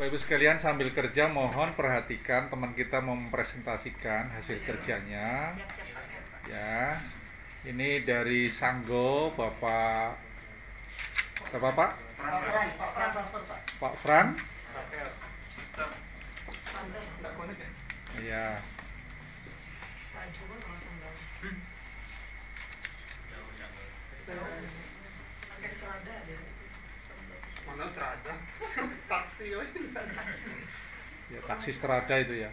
Bapak Ibu sekalian, sambil kerja mohon perhatikan teman kita mempresentasikan hasil kerjanya. Ya. Ini dari Sanggo, Bapak siapa Pak? Pak Fran. Iya. Mana Strada? Taksi Ya, taksi Strada itu ya.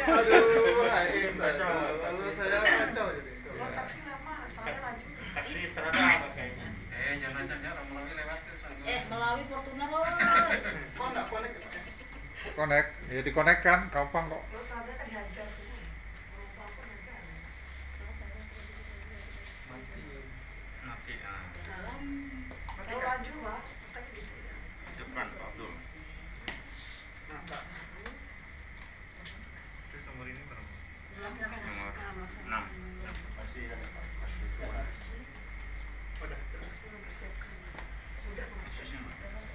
Aduh, lalu saya kacau jadi. Taksi lama, Strada lanjut. Taksi Strada apa kayaknya? Jangan aja orang Melawi lewat ke sana. Melawi Fortuner loh. Kok enggak connect? Connect, ya dikonekkan, gampang kok. Kalau Strada kan dihajar semua. Penumpang pun hajar. Mati. Jalan. Kalau laju Pak, katanya gitu ya. Depan Pak Abdul. Itu nomor ini berapa? Nomor 6. Masih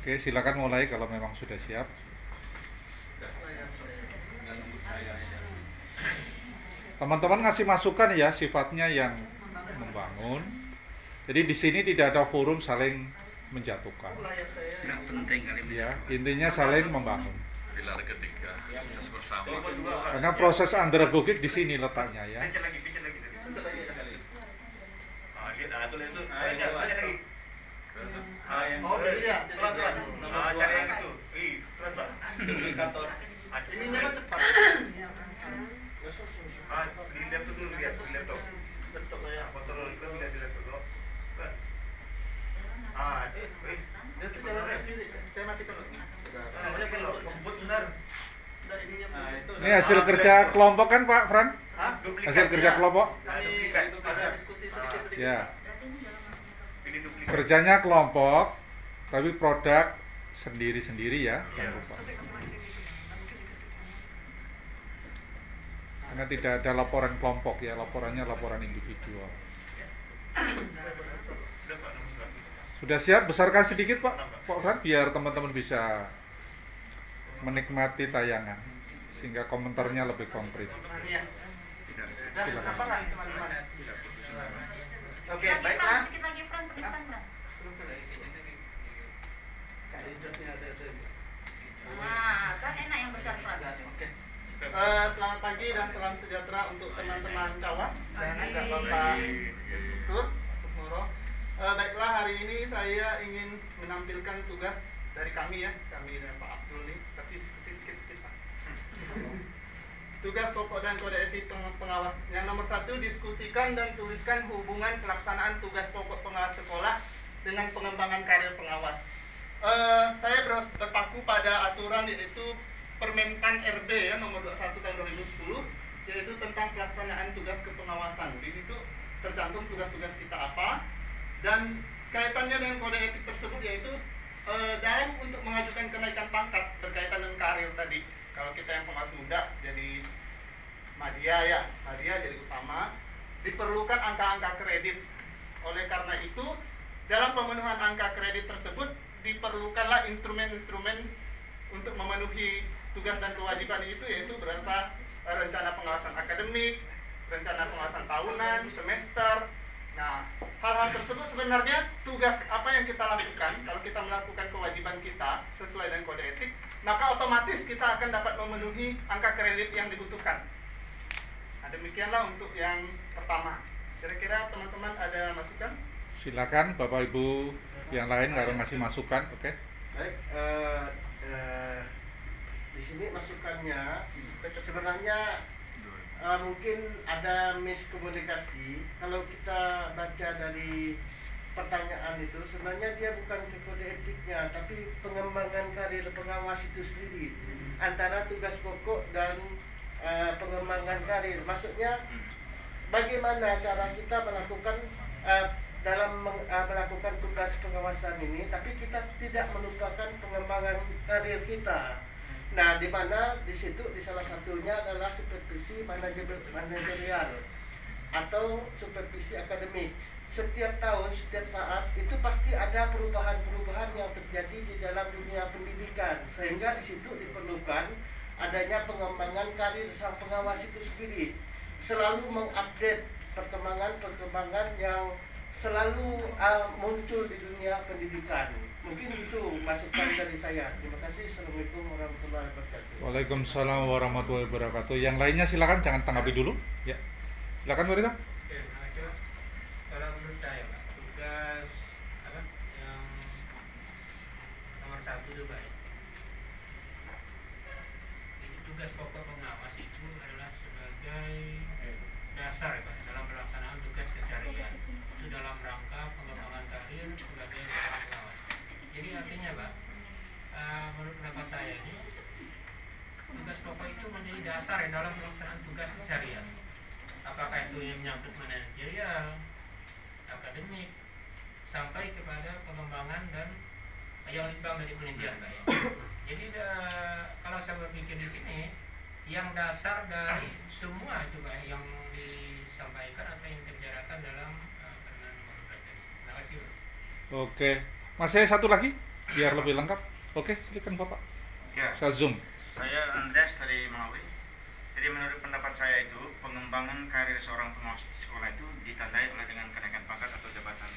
Oke, silakan mulai kalau memang sudah siap. Teman-teman ngasih masukan ya, sifatnya yang membangun. Jadi di sini tidak ada forum saling menjatuhkan. Nggak penting kali Ya, intinya saling membangun. Pilar ketiga, sukses bersama. Karena proses andragogik di sini letaknya ya. Pencet lagi. Lihat tuh itu. Pencet lagi. Oh, jadi ya. Pelan-pelan. Cari yang itu. Pelan-pelan. Indikator. Ininya mah cepat. Di laptop dulu lihat di laptop. Betul ya. Kontrol itu lihat di laptop lo. Kan. Dia tuh jalan sendiri. Saya matikan dulu. Saya belum kebut benar. Udah ininya. Ini hasil kerja kelompok kan Pak Fran? Hah? Hasil kerja kelompok? Ada diskusi sedikit-sedikit. Ya. Ini duplikat. Kerjanya kelompok, tapi produk sendiri-sendiri ya, jangan lupa. Karena tidak ada laporan kelompok ya, laporannya laporan individual. Sudah siap? Besarkan sedikit Pak Fran, biar teman-teman bisa menikmati tayangan, sehingga komentarnya lebih konkret. Silakan. Oke, baiklah. Sedikit lagi Fran, depan Fran. Nah, kan enak yang besar Fran. Oke. Selamat pagi dan salam sejahtera untuk teman-teman Cawas dan juga Bapak Tur Kusmoro. Baiklah, hari ini saya ingin menampilkan tugas dari kami ya, kami dan Pak Abdul nih, tapi diskusi sedikit Pak. Tugas pokok dan kode etik pengawas. Yang nomor 1, diskusikan dan tuliskan hubungan pelaksanaan tugas pokok pengawas sekolah dengan pengembangan karir pengawas. Saya berpaku pada aturan yaitu Permenpan RB ya nomor 21 tahun 2010, yaitu tentang pelaksanaan tugas kepengawasan. Di situ tercantum tugas-tugas kita apa dan kaitannya dengan kode etik tersebut yaitu dalam untuk mengajukan kenaikan pangkat berkaitan dengan karir tadi. Kalau kita yang pengawas muda jadi madya jadi utama, diperlukan angka-angka kredit. Oleh karena itu, dalam pemenuhan angka kredit tersebut diperlukanlah instrumen-instrumen untuk memenuhi tugas dan kewajiban itu, yaitu berupa rencana pengawasan akademik, rencana pengawasan tahunan, semester. Nah, hal-hal tersebut sebenarnya tugas apa yang kita lakukan. Kalau kita melakukan kewajiban kita sesuai dengan kode etik, maka otomatis kita akan dapat memenuhi angka kredit yang dibutuhkan. Nah, demikianlah untuk yang pertama. Kira-kira teman-teman ada masukan? Silakan Bapak Ibu yang lain kalau masih masukan, oke? Baik, di sini masukannya sebenarnya mungkin ada miskomunikasi. Kalau kita baca dari pertanyaan itu, sebenarnya dia bukan ke kode etiknya, tapi pengembangan karir pengawas itu sendiri antara tugas pokok dan pengembangan karir. Maksudnya bagaimana cara kita melakukan dalam melakukan tugas pengawasan ini, tapi kita tidak melupakan pengembangan karir kita. Nah, di mana di situ di salah satunya adalah supervisi manajerial atau supervisi akademik. setiap tahun, setiap saat itu pasti ada perubahan-perubahan yang terjadi di dalam dunia pendidikan, sehingga di situ diperlukan adanya pengembangan karir sang pengawas itu sendiri, selalu mengupdate perkembangan yang selalu muncul di dunia pendidikan. Mungkin itu masukan dari saya. Terima kasih. Assalamualaikum warahmatullahi wabarakatuh. Waalaikumsalam warahmatullahi wabarakatuh. Yang lainnya silakan, jangan tanggapi dulu. Ya, silakan Farida. Oke, makasih Pak. Kalau menurut saya Pak, tugas apa yang nomor 1 itu baik. Jadi tugas pokok pengawas itu adalah sebagai dasar Pak dalam pelaksanaan tugas keseharian. Itu dalam rangka pengembangan karir sebagai seorang pengawas. Jadi artinya Pak, menurut pendapat saya ini tugas pokok itu menjadi dasar ya dalam pelaksanaan tugas keseharian. Apakah itu yang menyangkut manajerial, akademik, sampai kepada pengembangan dan yang limbang dari penelitian Pak ya. Jadi kalau saya berpikir di sini, yang dasar dari semua itu Pak yang disampaikan atau yang dibicarakan dalam permen nomor 4 tadi. Terima kasih Pak. Oke, masih satu lagi biar lebih lengkap. Oke, silakan Bapak. Ya, Saya zoom. saya Andreas dari Malawi. Jadi menurut pendapat saya itu pengembangan karir seorang pengawas di sekolah itu ditandai oleh dengan kenaikan pangkat atau jabatan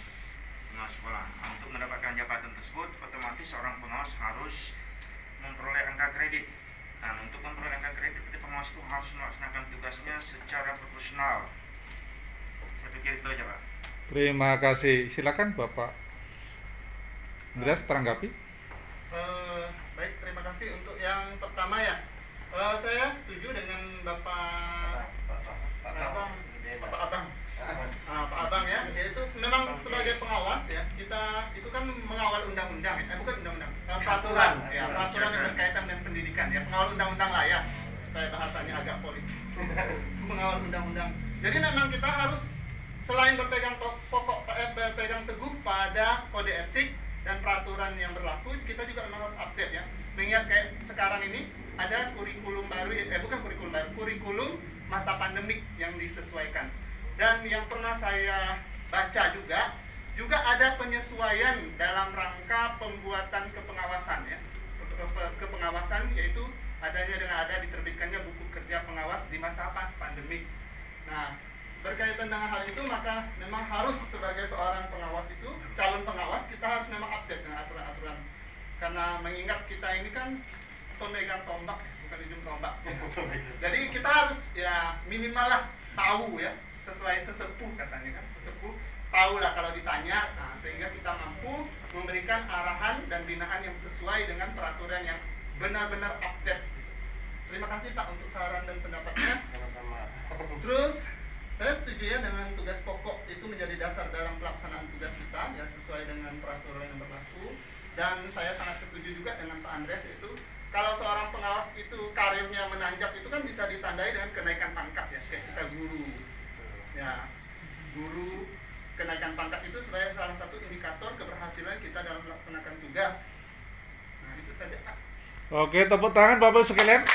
pengawas sekolah. Nah, untuk mendapatkan jabatan tersebut, otomatis seorang pengawas harus memperoleh angka kredit. Nah, untuk memperoleh angka kredit, pengawas itu harus melaksanakan tugasnya secara profesional. Saya pikir itu aja Pak. Terima kasih. Silakan Bapak Andreas tanggapi. Baik, terima kasih untuk yang pertama ya. Saya setuju dengan Bapak Abang. Pak Abang ya, yaitu memang sebagai pengawas ya, kita itu kan mengawal undang-undang ya, bukan undang-undang, peraturan ya, peraturan yang berkaitan dengan pendidikan ya, pengawal undang-undang lah ya, supaya bahasanya agak politis. Mengawal undang-undang. Jadi memang kita harus selain berpegang teguh pada kode etik dan peraturan yang berlaku, kita juga memang harus update ya. Mengingat kayak sekarang ini ada kurikulum baru, kurikulum masa pandemik yang disesuaikan. Dan yang pernah saya baca juga ada penyesuaian dalam rangka pembuatan kepengawasan ya. Kepengawasan yaitu ada diterbitkannya buku kerja pengawas di masa pandemik. Nah, berkaitan dengan hal itu maka memang harus sebagai seorang pengawas itu, calon pengawas, kita harus memang update dengan aturan-aturan. Karena mengingat kita ini kan pemegang tombak, bukan ujung tombak. Jadi kita harus ya minimal lah tahu ya, sesuai sesepuh katanya kan, sesepuh tahu lah kalau ditanya, nah, sehingga kita mampu memberikan arahan dan binaan yang sesuai dengan peraturan yang benar-benar update. Terima kasih Pak untuk saran dan pendapatnya. Sama-sama. Terus saya setuju ya dengan tugas pokok itu menjadi dasar dalam pelaksanaan tugas kita ya, sesuai dengan peraturan yang berlaku. Dan saya sangat setuju juga dengan Pak Andreas, itu kalau seorang pengawas itu karirnya menanjak itu kan bisa ditandai dengan kenaikan pangkat ya, kayak kita guru ya, guru kenaikan pangkat itu sebagai salah satu indikator keberhasilan kita dalam melaksanakan tugas. Nah itu saja Pak. Oke, tepuk tangan Bapak sekalian.